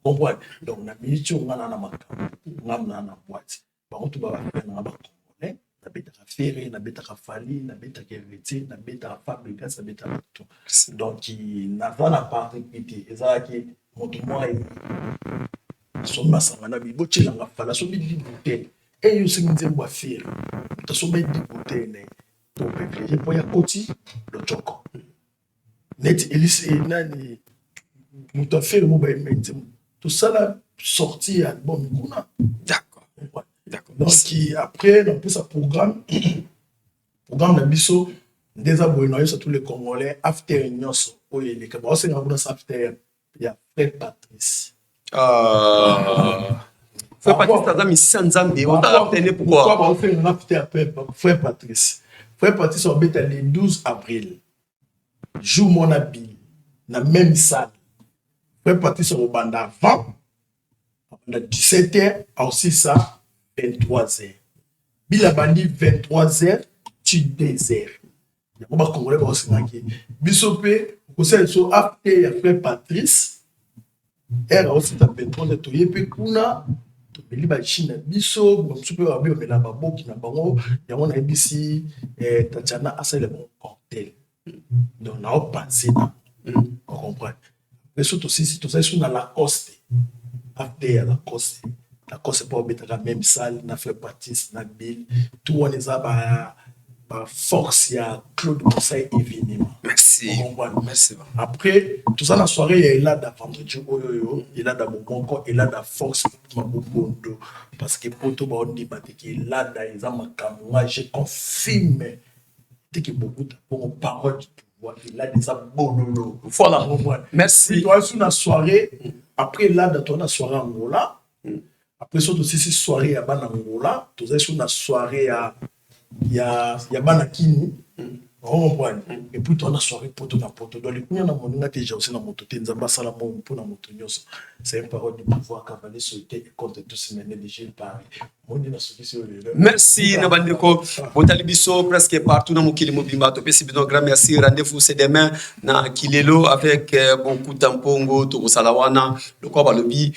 comprendre donc na minute nga na makambo nga na boîte ba on to ba na ba congolais na beta ferré na beta fali na beta keviti na beta fabrica na beta tout donc na vana participité ezaki moto moi so masanga na bibo tshilanga fala so bidi bouteille et yo singinze mwa ferré to so bidi bouteille ne to privilégié pour ya koti le choko net elise nani moto ferré mo ba emente tout ça là sorti album kuna D'accord. donc après on peut ça programme na biso des abonnés sur tous les Congolais after nyonso oye les kabos c'est ngabuna after ya Frère Patrice Frère Patrice taza misisa nzambe otala tene pourquoi ba faire un after Frère Patrice on bête le 12 avril jour mon habit na même salle Frère Patrice au banda avant à 17h aussi ça 23h bila bandi 23h tu désert on va congolais ba osinaki bisope ko sel so after ya Frère Patrice era aussi ta 23h to yepe kuna to beli ba china biso bo super ba bio mela ba boki na bango ya on a bisi Tatiana asele bon cocktail donc na on penser on comprend mais surtout si tout ça sur na Lacoste after Lacoste pour mettre la même salle na Frère Patrice na Bill tout on est ba force ya Claude Conseil événement. Merci. Merci. Après tout ça la soirée il est là da vendredi oyo il est là da bongo il est là da force mabondo parce que poto ba on dit ba que il là da ezama kamwa je confirme que beaucoup pour parole du pouvoir il a des abonolo. Voilà. Merci. Toi sur la soirée après là da ton soirée Angola après surtout si soirée à Angola tout ça sur la soirée à ya bana kini on comprend et puis on a soirée poto na poto dans les kunya na moninga déjà aussi na moto te nzamba sala mo pour na moto nyonso c'est une parole du pouvoir cavaler sauter contre tous ces menées de Gilles Paris moni na solution merci na bandeko botali biso presque partout na mokili mobimba to pesi bino grand merci rendez-vous c'est demain na Kilelo avec beaucoup tampongo to salawana le quoi balobi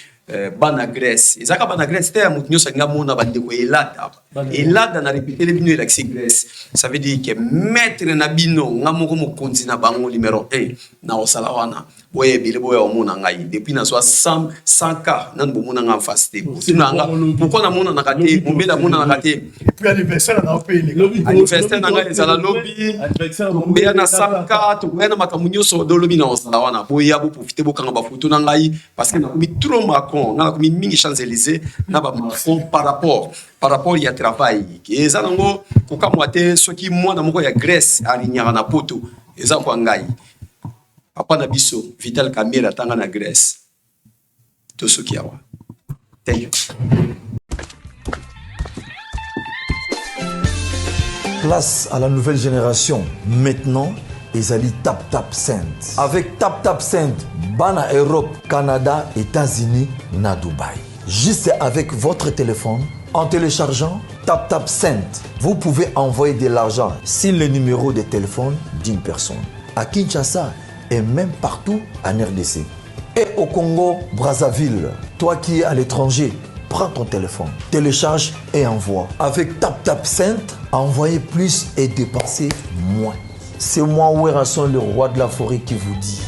bana Grèce ezaka bana Grèce te mutu nyosa ngamona bandeko elada na répéter le bino elaxi Grèce ça veut dire que maître na bino ngamoko mokonzi na bango numéro 1 na osala wana boye bile boye omona ngai depuis na 100k nan bomona nga face te pourquoi na mona na kate mombela mona na kate puis anniversaire na opé anniversaire na ngai ezala lobby combien na 100k to na makamunyo so do lobby na osala wana boye abo profiter bokanga ba photo na ngai parce que na komi trop Macron na komi mingi Champs-Élysées na ba Macron par rapport ya travail eza nango kokamwa te soki mwana moko ya Grèce alinyaka na poto eza kwa ngai papa na biso Vital Kamerhe tanga na Grèce to soki awa thank you. Place à la nouvelle génération maintenant ezali Tap Send avec Tap Send bana Europe, Canada, États-Unis na Dubaï juste avec votre téléphone. En téléchargeant Tap Send, vous pouvez envoyer de l'argent sur le numéro de téléphone d'une personne à Kinshasa et même partout en RDC. Et au Congo, Brazzaville, toi qui es à l'étranger, prends ton téléphone, télécharge et envoie. Avec Tap Send, envoyez plus et dépensez moins. C'est moi, Werrason, le roi de la forêt, qui vous dit.